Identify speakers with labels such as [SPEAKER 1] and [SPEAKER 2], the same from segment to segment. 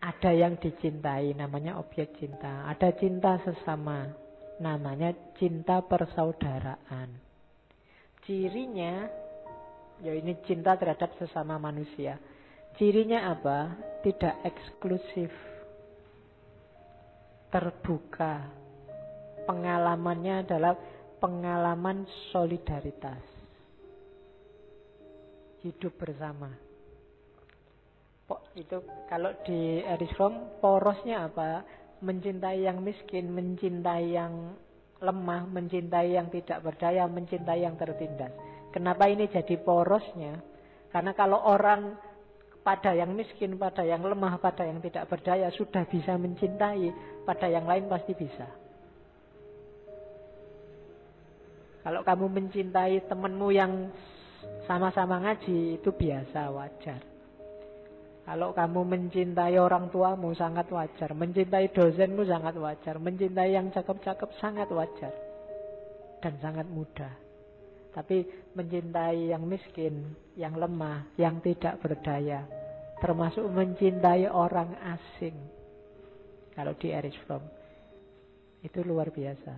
[SPEAKER 1] Ada yang dicintai, namanya objek cinta. Ada cinta sesama, namanya cinta persaudaraan. Cirinya, ya ini cinta terhadap sesama manusia. Cirinya apa? Tidak eksklusif, terbuka. Pengalamannya adalah pengalaman solidaritas, hidup bersama. Itu kalau di Erich Fromm, porosnya apa? Mencintai yang miskin, mencintai yang lemah, mencintai yang tidak berdaya, mencintai yang tertindas. Kenapa ini jadi porosnya? Karena kalau orang pada yang miskin, pada yang lemah, pada yang tidak berdaya sudah bisa mencintai, pada yang lain pasti bisa. Kalau kamu mencintai temanmu yang sama-sama ngaji, itu biasa, wajar. Kalau kamu mencintai orang tuamu, sangat wajar. Mencintai dosenmu, sangat wajar. Mencintai yang cakep-cakep, sangat wajar. Dan sangat mudah. Tapi mencintai yang miskin, yang lemah, yang tidak berdaya, termasuk mencintai orang asing, kalau di Erich Fromm, itu luar biasa.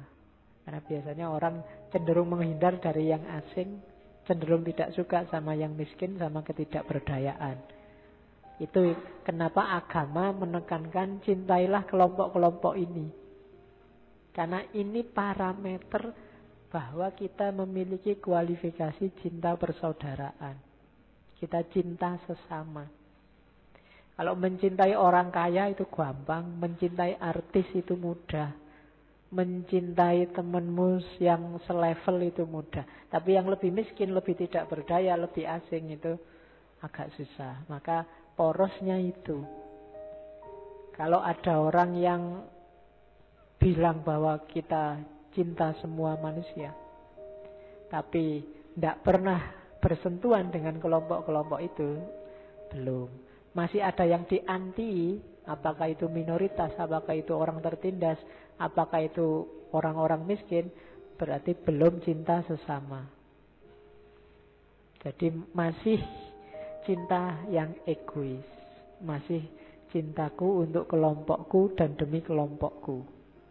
[SPEAKER 1] Karena biasanya orang cenderung menghindar dari yang asing, cenderung tidak suka sama yang miskin, sama ketidakberdayaan. Itu kenapa agama menekankan cintailah kelompok-kelompok ini. Karena ini parameter bahwa kita memiliki kualifikasi cinta persaudaraan. Kita cinta sesama. Kalau mencintai orang kaya itu gampang, mencintai artis itu mudah. Mencintai temanmu yang selevel itu mudah. Tapi yang lebih miskin, lebih tidak berdaya, lebih asing itu agak susah. Maka porosnya itu. Kalau ada orang yang bilang bahwa kita cinta semua manusia, tapi tidak pernah bersentuhan dengan kelompok-kelompok itu, belum. Masih ada yang dianti, apakah itu minoritas, apakah itu orang tertindas, apakah itu orang-orang miskin, berarti belum cinta sesama. Jadi masih cinta yang egois, masih cintaku untuk kelompokku dan demi kelompokku,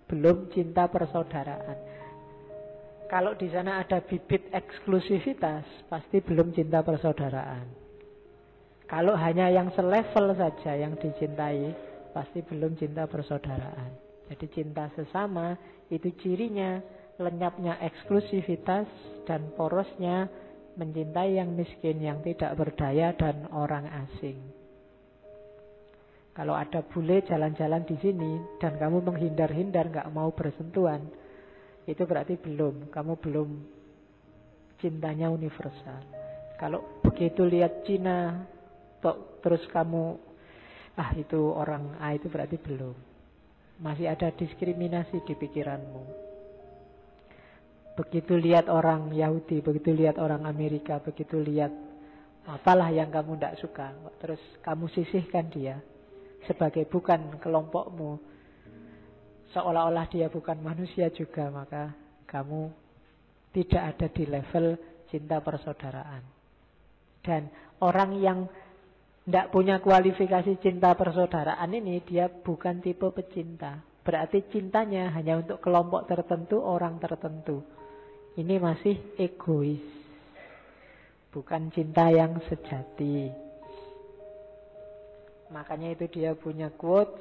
[SPEAKER 1] belum cinta persaudaraan. Kalau di sana ada bibit eksklusivitas, pasti belum cinta persaudaraan. Kalau hanya yang selevel saja yang dicintai, pasti belum cinta persaudaraan. Jadi cinta sesama itu cirinya lenyapnya eksklusivitas dan porosnya mencintai yang miskin, yang tidak berdaya dan orang asing. Kalau ada bule jalan-jalan di sini dan kamu menghindar-hindar, gak mau bersentuhan, itu berarti kamu belum cintanya universal. Kalau begitu lihat Cina terus kamu itu orang A, itu berarti belum. Masih ada diskriminasi di pikiranmu. Begitu lihat orang Yahudi, begitu lihat orang Amerika, begitu lihat apalah yang kamu tidak suka, terus kamu sisihkan dia sebagai bukan kelompokmu, seolah-olah dia bukan manusia juga, maka kamu tidak ada di level cinta persaudaraan. Dan orang yang tidak punya kualifikasi cinta persaudaraan ini, dia bukan tipe pecinta. Berarti cintanya hanya untuk kelompok tertentu, orang tertentu. Ini masih egois, bukan cinta yang sejati. Makanya itu dia punya quote,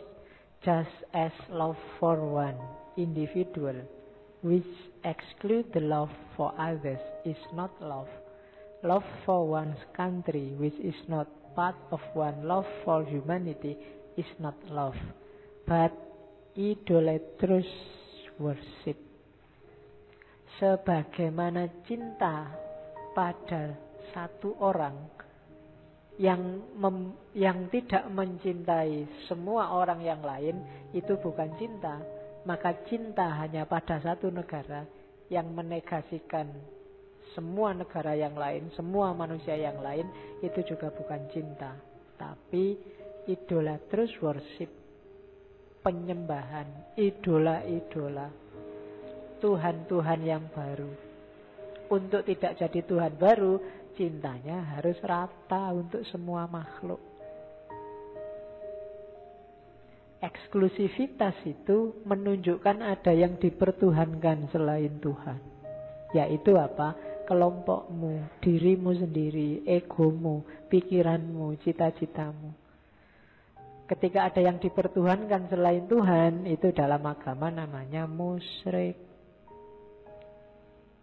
[SPEAKER 1] just as love for one individual which exclude the love for others is not love. Love for one's country which is not part of one love for humanity is not love, but idolatrous worship. Sebagaimana cinta pada satu orang yang tidak mencintai semua orang yang lain, itu bukan cinta. Maka cinta hanya pada satu negara yang menegasikan semua negara yang lain, semua manusia yang lain, itu juga bukan cinta, tapi idolatrous worship, penyembahan, idola-idola, Tuhan-Tuhan yang baru. Untuk tidak jadi Tuhan baru, cintanya harus rata untuk semua makhluk. Eksklusivitas itu menunjukkan ada yang dipertuhankan selain Tuhan. Yaitu apa? Kelompokmu, dirimu sendiri, egomu, pikiranmu, cita-citamu. Ketika ada yang dipertuhankan selain Tuhan, itu dalam agama namanya musyrik.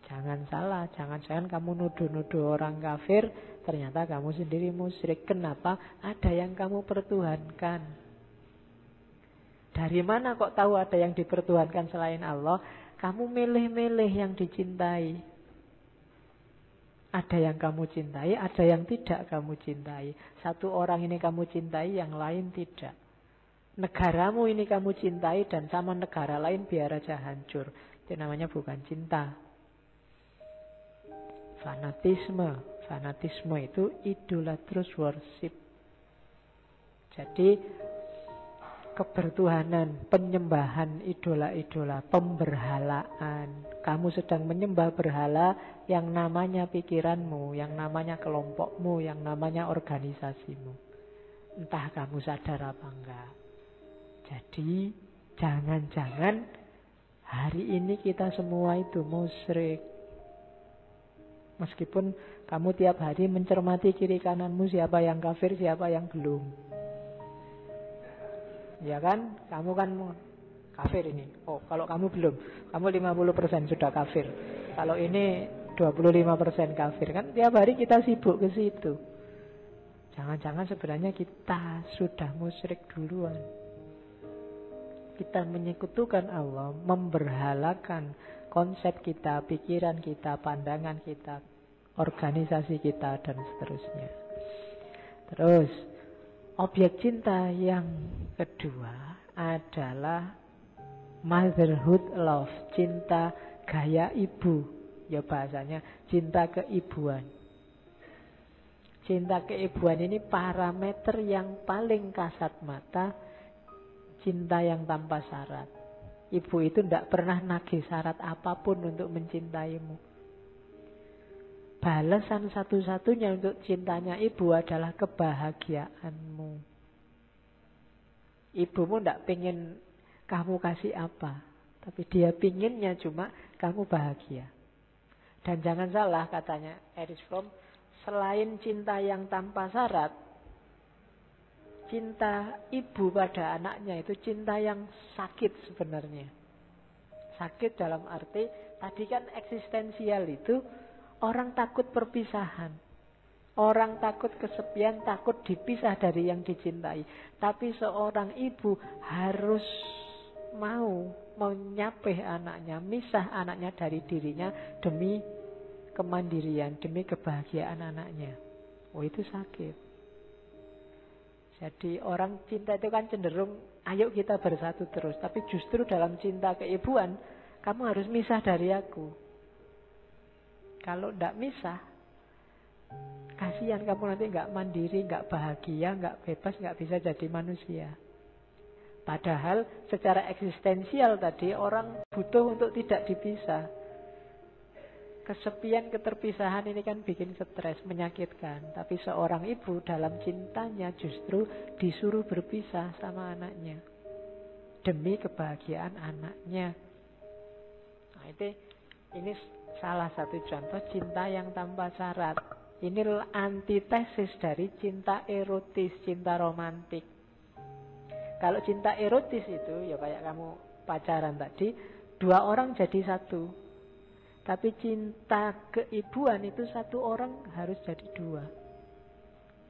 [SPEAKER 1] Jangan salah, jangan-jangan kamu nuduh-nuduh orang kafir, ternyata kamu sendiri musyrik. Kenapa? Ada yang kamu pertuhankan. Dari mana kok tahu ada yang dipertuhankan selain Allah? Kamu milih-milih yang dicintai. Ada yang kamu cintai, ada yang tidak kamu cintai. Satu orang ini kamu cintai, yang lain tidak. Negaramu ini kamu cintai, dan sama negara lain biar aja hancur. Itu namanya bukan cinta. Fanatisme. Fanatisme itu idolatrous worship. Jadi kebertuhanan, penyembahan idola-idola, pemberhalaan. Kamu sedang menyembah berhala yang namanya pikiranmu, yang namanya kelompokmu, yang namanya organisasimu. Entah kamu sadar apa enggak. Jadi jangan-jangan hari ini kita semua itu musyrik. Meskipun kamu tiap hari mencermati kiri kananmu, siapa yang kafir, siapa yang belum. Ya kan, kamu kan kafir ini. Oh, kalau kamu belum, kamu 50% sudah kafir. Kalau ini 25% kafir. Kan tiap hari kita sibuk ke situ. Jangan-jangan sebenarnya kita sudah musyrik duluan. Kita menyekutukan Allah, memberhalakan konsep kita, pikiran kita, pandangan kita, organisasi kita, dan seterusnya. Terus objek cinta yang kedua adalah motherhood love, cinta gaya ibu. Ya bahasanya cinta keibuan. Cinta keibuan ini parameter yang paling kasat mata, cinta yang tanpa syarat. Ibu itu tidak pernah nagih syarat apapun untuk mencintaimu. Balasan satu-satunya untuk cintanya ibu adalah kebahagiaanmu. Ibumu tidak pengen kamu kasih apa, tapi dia pinginnya cuma kamu bahagia. Dan jangan salah, katanya Erich Fromm, selain cinta yang tanpa syarat, cinta ibu pada anaknya itu cinta yang sakit sebenarnya. Sakit dalam arti, tadi kan eksistensial itu orang takut perpisahan. Orang takut kesepian, takut dipisah dari yang dicintai. Tapi seorang ibu harus mau menyapih anaknya, misah anaknya dari dirinya demi kemandirian, demi kebahagiaan anaknya. Oh, itu sakit. Jadi orang cinta itu kan cenderung ayo kita bersatu terus. Tapi justru dalam cinta keibuan, kamu harus misah dari aku. Kalau tidak misah, kasihan kamu nanti nggak mandiri, nggak bahagia, nggak bebas, nggak bisa jadi manusia. Padahal secara eksistensial tadi orang butuh untuk tidak dipisah. Kesepian, keterpisahan ini kan bikin stres, menyakitkan. Tapi seorang ibu dalam cintanya justru disuruh berpisah sama anaknya demi kebahagiaan anaknya. Nah, ini salah satu contoh cinta yang tanpa syarat. Ini antitesis dari cinta erotis, cinta romantik. Kalau cinta erotis itu ya kayak kamu pacaran tadi, dua orang jadi satu. Tapi cinta keibuan itu satu orang harus jadi dua.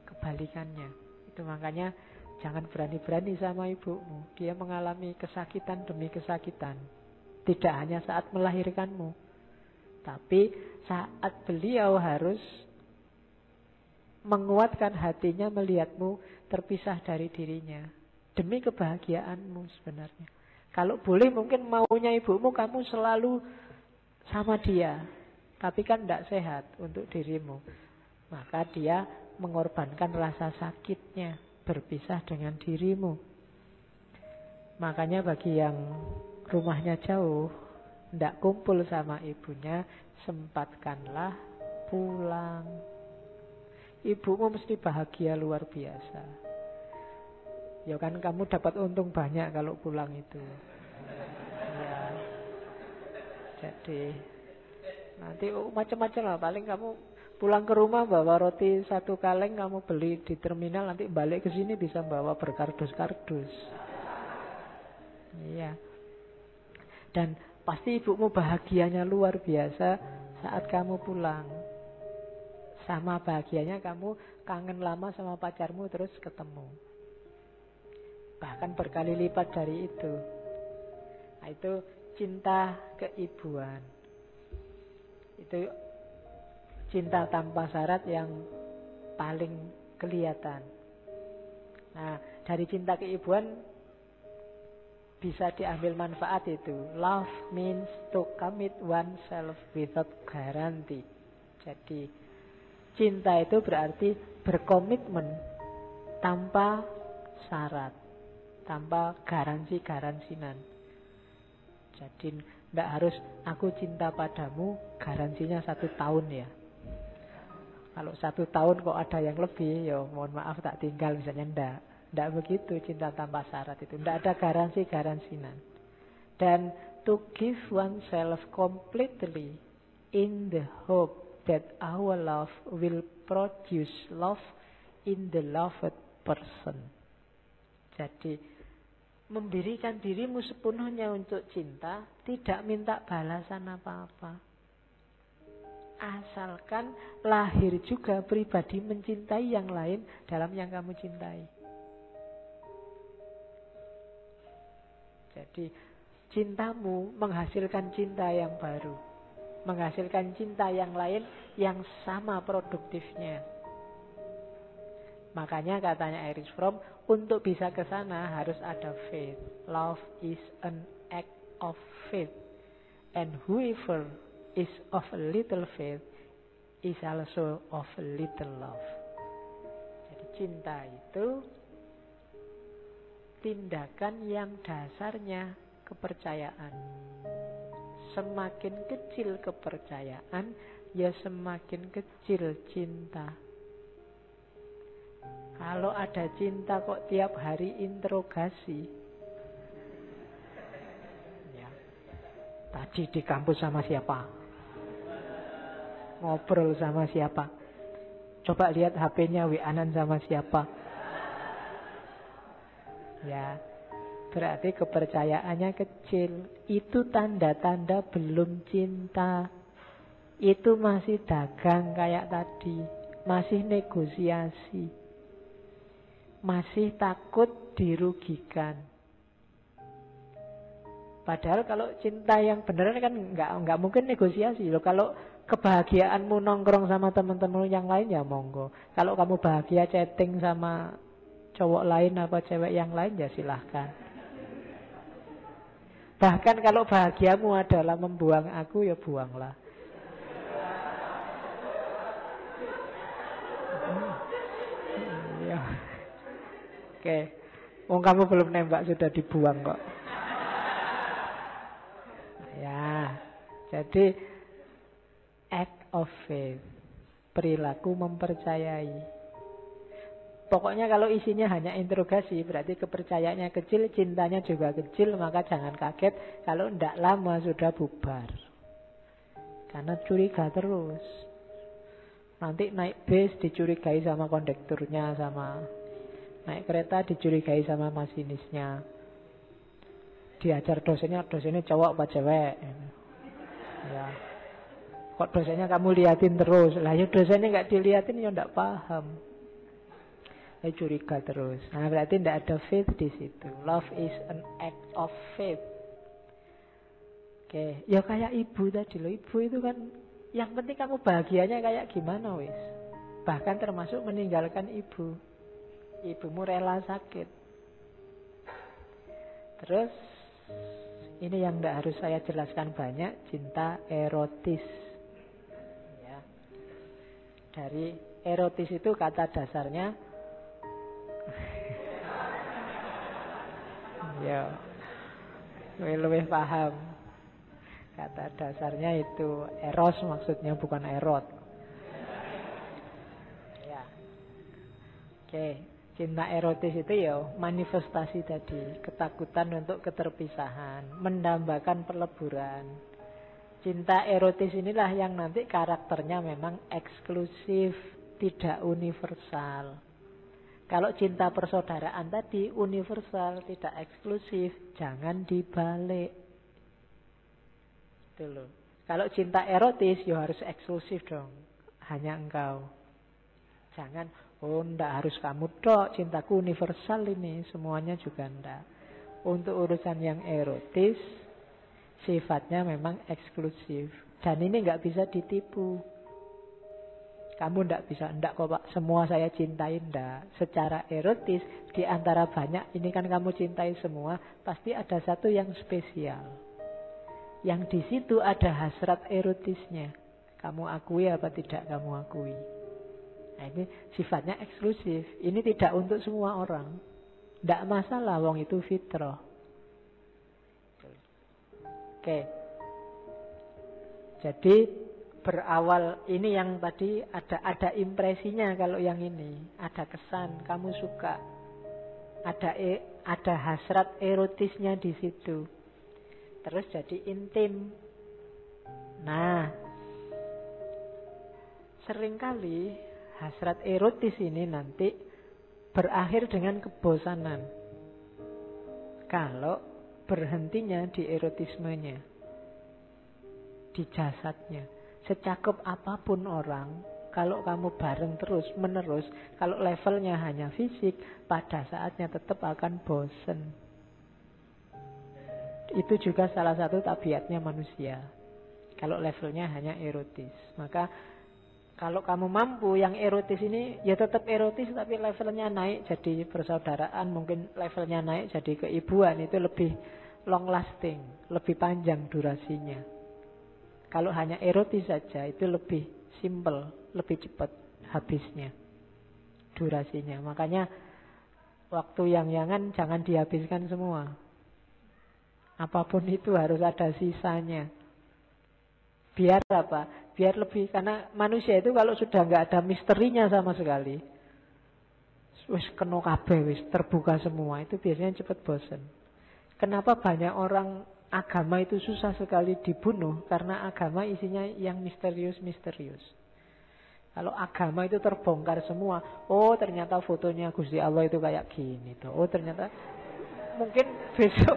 [SPEAKER 1] Kebalikannya. Itu makanya jangan berani-berani sama ibumu. Dia mengalami kesakitan demi kesakitan. Tidak hanya saat melahirkanmu, tapi saat beliau harus menguatkan hatinya melihatmu terpisah dari dirinya demi kebahagiaanmu sebenarnya. Kalau boleh mungkin maunya ibumu kamu selalu sama dia, tapi kan tidak sehat untuk dirimu. Maka dia mengorbankan rasa sakitnya berpisah dengan dirimu. Makanya bagi yang rumahnya jauh, tidak kumpul sama ibunya, sempatkanlah pulang. Ibumu mesti bahagia luar biasa. Ya kan kamu dapat untung banyak kalau pulang itu. Ya. Jadi nanti macam-macam lah. Paling kamu pulang ke rumah bawa roti 1 kaleng, kamu beli di terminal, nanti balik ke sini bisa bawa berkardus-kardus. Iya. Dan pasti ibumu bahagianya luar biasa saat kamu pulang. Sama bahagianya kamu kangen lama sama pacarmu terus ketemu. Bahkan berkali lipat dari itu. Nah, itu cinta keibuan. Itu cinta tanpa syarat yang paling kelihatan. Nah, dari cinta keibuan bisa diambil manfaat itu. Love means to commit oneself without guarantee. Jadi cinta itu berarti berkomitmen tanpa syarat, tanpa garansi-garansinan. Jadi tidak harus aku cinta padamu garansinya 1 tahun ya. Kalau 1 tahun kok ada yang lebih, ya mohon maaf tak tinggal misalnya, Tidak begitu cinta tanpa syarat itu. Tidak ada garansi-garansinan. Dan to give oneself completely in the hope that our love will produce love in the loved person. Jadi memberikan dirimu sepenuhnya untuk cinta, tidak minta balasan apa-apa. Asalkan lahir juga pribadi mencintai yang lain dalam yang kamu cintai. Jadi cintamu menghasilkan cinta yang baru, menghasilkan cinta yang lain yang sama produktifnya. Makanya katanya Erich Fromm, untuk bisa ke sana harus ada faith. Love is an act of faith. And whoever is of a little faith is also of a little love. Jadi cinta itu tindakan yang dasarnya kepercayaan. Semakin kecil kepercayaan, ya semakin kecil cinta. Kalau ada cinta kok tiap hari interogasi, ya, tadi di kampus sama siapa? Ngobrol sama siapa? Coba lihat HP-nya, WA-an sama siapa? Ya, berarti kepercayaannya kecil. Itu tanda-tanda belum cinta. Itu masih dagang kayak tadi, masih negosiasi, masih takut dirugikan. Padahal kalau cinta yang benar kan nggak mungkin negosiasi loh. Kalau kebahagiaanmu nongkrong sama teman-teman yang lain ya monggo. Kalau kamu bahagia chatting sama cowok lain apa cewek yang lain ya silahkan. Bahkan kalau bahagiamu adalah membuang aku ya buanglah. Ya. Oke. Wong kamu belum nembak sudah dibuang kok. Ya. Jadi act of faith, perilaku mempercayai. Pokoknya kalau isinya hanya interogasi, berarti kepercayaannya kecil, cintanya juga kecil, maka jangan kaget kalau tidak lama sudah bubar. Karena curiga terus. Nanti naik bis dicurigai sama kondekturnya, sama naik kereta dicurigai sama masinisnya. Diajar dosennya cowok apa cewek. Ya. Kok dosennya kamu liatin terus? Lah ya dosennya nggak diliatin ya nggak paham. Curiga terus. Nah, berarti tidak ada faith di situ. Love is an act of faith. Oke, ya kayak ibu tadi loh. Ibu itu kan yang penting kamu bahagianya kayak gimana wis. Bahkan termasuk meninggalkan ibu. Ibumu rela sakit. Terus ini yang tidak harus saya jelaskan banyak, cinta erotis. Ya. Dari erotis itu kata dasarnya ya, lebih paham. Kata dasarnya itu eros, maksudnya bukan erot. Ya. Oke. Cinta erotis itu ya manifestasi tadi, ketakutan untuk keterpisahan, mendambakan peleburan. Cinta erotis inilah yang nanti karakternya memang eksklusif, tidak universal. Kalau cinta persaudaraan tadi universal, tidak eksklusif, jangan dibalik. Itu loh. Kalau cinta erotis ya harus eksklusif dong, hanya engkau. Jangan, oh ndak harus kamu dok, cintaku universal ini, semuanya juga ndak. Untuk urusan yang erotis, sifatnya memang eksklusif. Dan ini nggak bisa ditipu. Kamu ndak bisa, ndak kok Pak, semua saya cintai, ndak. Secara erotis, di antara banyak, ini kan kamu cintai semua, pasti ada satu yang spesial. Yang di situ ada hasrat erotisnya. Kamu akui apa tidak kamu akui. Nah, ini sifatnya eksklusif. Ini tidak untuk semua orang. Ndak masalah, wong itu fitrah. Oke. Jadi berawal ini yang tadi ada impresinya. Kalau yang ini ada kesan, kamu suka, ada hasrat erotisnya di situ. Terus jadi intim. Nah, seringkali hasrat erotis ini nanti berakhir dengan kebosanan kalau berhentinya di erotismenya, di jasadnya. Secakep apapun orang, kalau kamu bareng terus menerus, kalau levelnya hanya fisik, pada saatnya tetap akan bosen. Itu juga salah satu tabiatnya manusia. Kalau levelnya hanya erotis, maka kalau kamu mampu yang erotis ini ya tetap erotis, tapi levelnya naik jadi persaudaraan, mungkin levelnya naik jadi keibuan, itu lebih long lasting, lebih panjang durasinya. Kalau hanya erotis saja itu lebih simple, lebih cepat habisnya durasinya. Makanya waktu yang-yangan jangan dihabiskan semua. Apapun itu harus ada sisanya. Biar apa? Biar lebih, karena manusia itu kalau sudah nggak ada misterinya sama sekali, wis kena kabeh, wis terbuka semua, itu biasanya cepat bosan. Kenapa banyak orang agama itu susah sekali dibunuh? Karena agama isinya yang misterius-misterius. Kalau agama itu terbongkar semua, oh ternyata fotonya Gusti Allah itu kayak gini tuh. Oh ternyata mungkin besok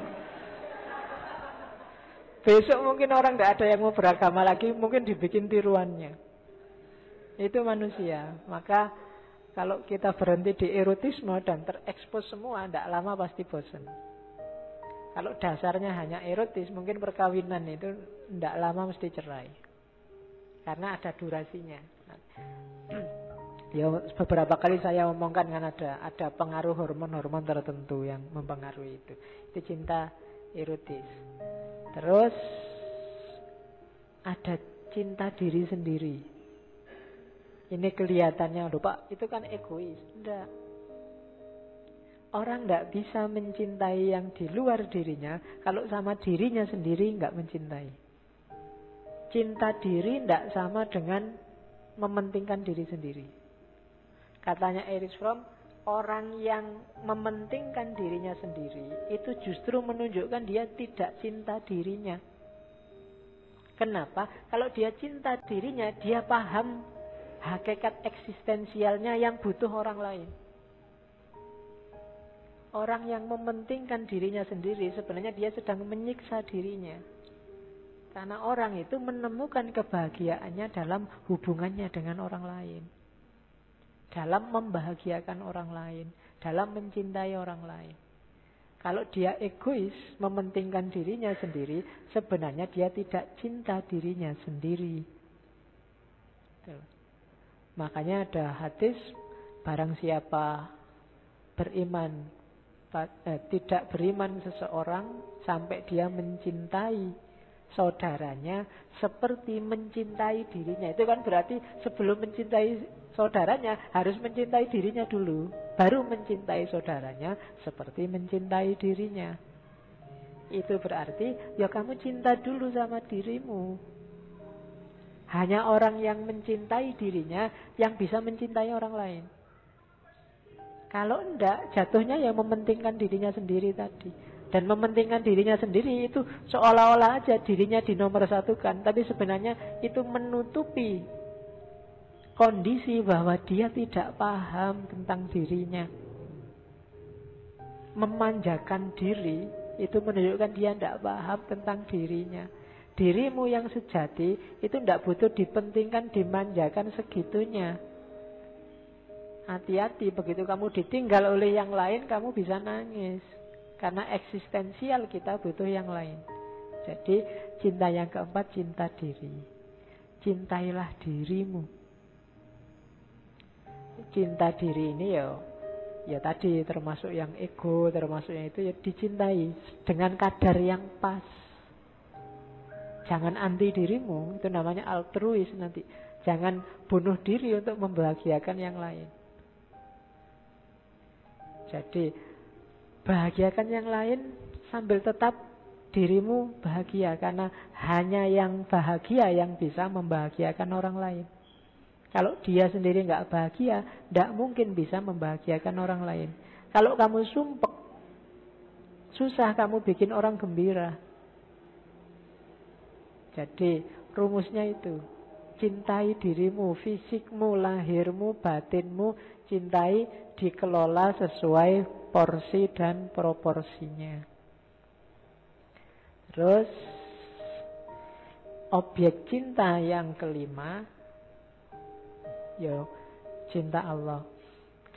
[SPEAKER 1] mungkin orang nggak ada yang mau beragama lagi, mungkin dibikin tiruannya. Itu manusia. Maka kalau kita berhenti di erotisme dan terekspos semua, tidak lama pasti bosan. Kalau dasarnya hanya erotis, mungkin perkawinan itu tidak lama mesti cerai, karena ada durasinya. Ya beberapa kali saya omongkan kan ada pengaruh hormon-hormon tertentu yang mempengaruhi itu. Itu cinta erotis. Terus ada cinta diri sendiri. Ini kelihatannya, loh Pak, itu kan egois. Enggak. Orang enggak bisa mencintai yang di luar dirinya kalau sama dirinya sendiri enggak mencintai. Cinta diri enggak sama dengan mementingkan diri sendiri. Katanya Erich Fromm, orang yang mementingkan dirinya sendiri itu justru menunjukkan dia tidak cinta dirinya. Kenapa? Kalau dia cinta dirinya, dia paham hakikat eksistensialnya yang butuh orang lain. Orang yang mementingkan dirinya sendiri sebenarnya dia sedang menyiksa dirinya. Karena orang itu menemukan kebahagiaannya dalam hubungannya dengan orang lain, dalam membahagiakan orang lain, dalam mencintai orang lain. Kalau dia egois, mementingkan dirinya sendiri, sebenarnya dia tidak cinta dirinya sendiri. Tuh. Makanya ada hadis, barang siapa beriman, tidak beriman seseorang sampai dia mencintai saudaranya seperti mencintai dirinya. Itu kan berarti sebelum mencintai saudaranya harus mencintai dirinya dulu, baru mencintai saudaranya seperti mencintai dirinya. Itu berarti ya kamu cinta dulu sama dirimu. Hanya orang yang mencintai dirinya yang bisa mencintai orang lain. Kalau enggak, jatuhnya yang mementingkan dirinya sendiri tadi. Dan mementingkan dirinya sendiri itu seolah-olah aja dirinya dinomorsatukan, tapi sebenarnya itu menutupi kondisi bahwa dia tidak paham tentang dirinya. Memanjakan diri itu menunjukkan dia tidak paham tentang dirinya. Dirimu yang sejati itu tidak butuh dipentingkan, dimanjakan segitunya. Hati-hati, begitu kamu ditinggal oleh yang lain, kamu bisa nangis. Karena eksistensial kita butuh yang lain. Jadi cinta yang keempat, cinta diri. Cintailah dirimu. Cinta diri ini ya tadi termasuk yang ego, termasuk yang itu ya dicintai dengan kadar yang pas. Jangan anti dirimu, itu namanya altruis nanti. Jangan bunuh diri untuk membahagiakan yang lain. Jadi bahagiakan yang lain sambil tetap dirimu bahagia. Karena hanya yang bahagia yang bisa membahagiakan orang lain. Kalau dia sendiri nggak bahagia, tidak mungkin bisa membahagiakan orang lain. Kalau kamu sumpek, susah kamu bikin orang gembira. Jadi rumusnya itu, cintai dirimu, fisikmu, lahirmu, batinmu, cintai, dikelola sesuai porsi dan proporsinya. Terus objek cinta yang kelima, cinta Allah.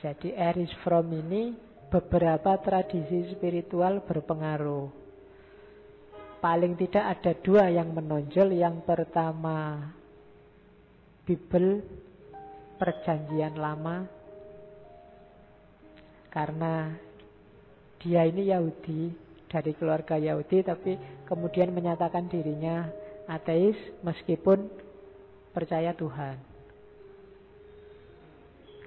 [SPEAKER 1] Jadi Erich Fromm ini beberapa tradisi spiritual berpengaruh. Paling tidak ada dua yang menonjol. Yang pertama Bible, Perjanjian Lama. Karena dia ini Yahudi, dari keluarga Yahudi, tapi kemudian menyatakan dirinya ateis meskipun percaya Tuhan.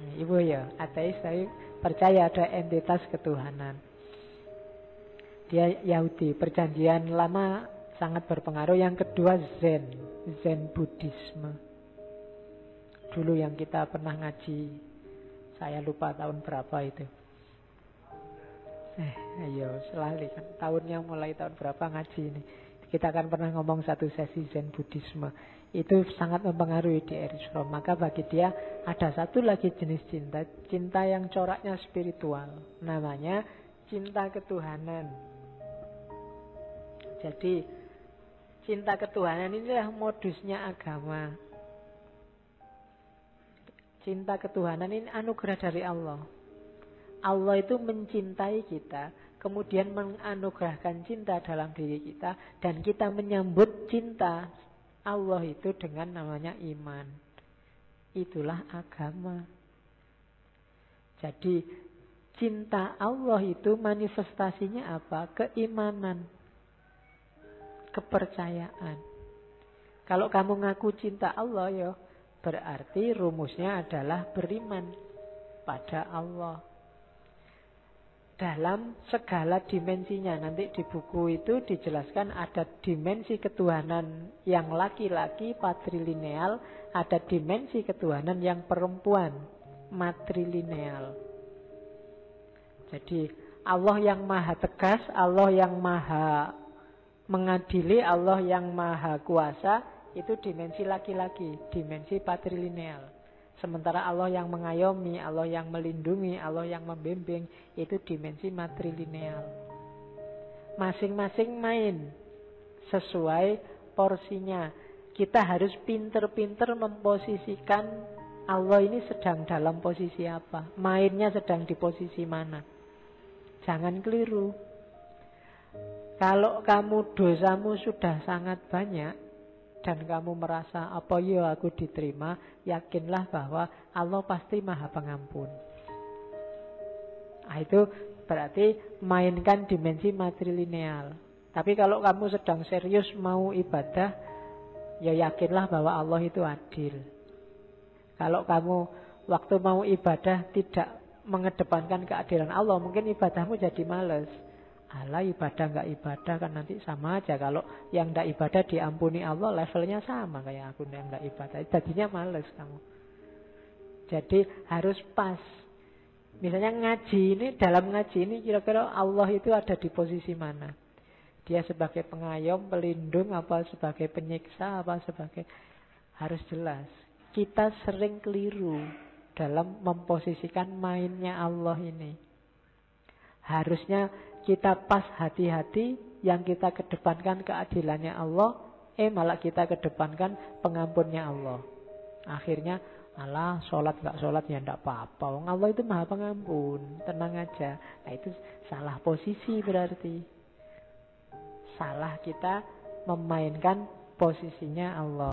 [SPEAKER 1] Ibu ya, ateis tapi percaya ada entitas ketuhanan. Dia Yahudi, Perjanjian Lama sangat berpengaruh. Yang kedua Zen Buddhisme. Dulu yang kita pernah ngaji, saya lupa tahun berapa itu. Ayo selalu kan tahunnya mulai tahun berapa ngaji ini. Kita akan pernah ngomong satu sesi Zen Buddhisme. Itu sangat mempengaruhi di Erich Fromm. Maka bagi dia ada satu lagi jenis cinta, cinta yang coraknya spiritual. Namanya cinta ketuhanan. Jadi cinta ketuhanan inilah modusnya agama. Cinta ketuhanan ini anugerah dari Allah. Allah itu mencintai kita, kemudian menganugerahkan cinta dalam diri kita, dan kita menyambut cinta Allah itu dengan namanya iman. Itulah agama. Jadi cinta Allah itu manifestasinya apa? Keimanan, kepercayaan. Kalau kamu ngaku cinta Allah berarti rumusnya adalah beriman pada Allah dalam segala dimensinya. Nanti di buku itu dijelaskan ada dimensi ketuhanan yang laki-laki patrilineal, ada dimensi ketuhanan yang perempuan matrilineal. Jadi Allah yang maha tegas, Allah yang maha mengadili, Allah yang maha kuasa, itu dimensi laki-laki, dimensi patrilineal. Sementara Allah yang mengayomi, Allah yang melindungi, Allah yang membimbing, itu dimensi matrilineal. Masing-masing main sesuai porsinya. Kita harus pinter-pinter memposisikan Allah ini sedang dalam posisi apa, mainnya sedang di posisi mana. Jangan keliru. Kalau kamu dosamu sudah sangat banyak dan kamu merasa apa aku diterima, yakinlah bahwa Allah pasti maha pengampun. Itu berarti mainkan dimensi matrilineal. Tapi kalau kamu sedang serius mau ibadah, ya yakinlah bahwa Allah itu adil. Kalau kamu waktu mau ibadah tidak mengedepankan keadilan Allah, mungkin ibadahmu jadi males. Alah ibadah nggak ibadah kan nanti sama aja. Kalau yang nggak ibadah diampuni Allah levelnya sama kayak aku yang nggak ibadah. Jadinya males kamu. Jadi harus pas. Misalnya ngaji ini, dalam ngaji ini kira-kira Allah itu ada di posisi mana? Dia sebagai pengayom, pelindung, apa sebagai penyiksa, apa sebagai... Harus jelas. Kita sering keliru dalam memposisikan mainnya Allah ini. Harusnya kita pas hati-hati, yang kita kedepankan keadilannya Allah, malah kita kedepankan pengampunnya Allah. Akhirnya, alah sholat gak sholat ya ndak apa-apa. Wong Allah itu maha pengampun, tenang aja. Nah itu salah posisi berarti. Salah kita memainkan posisinya Allah.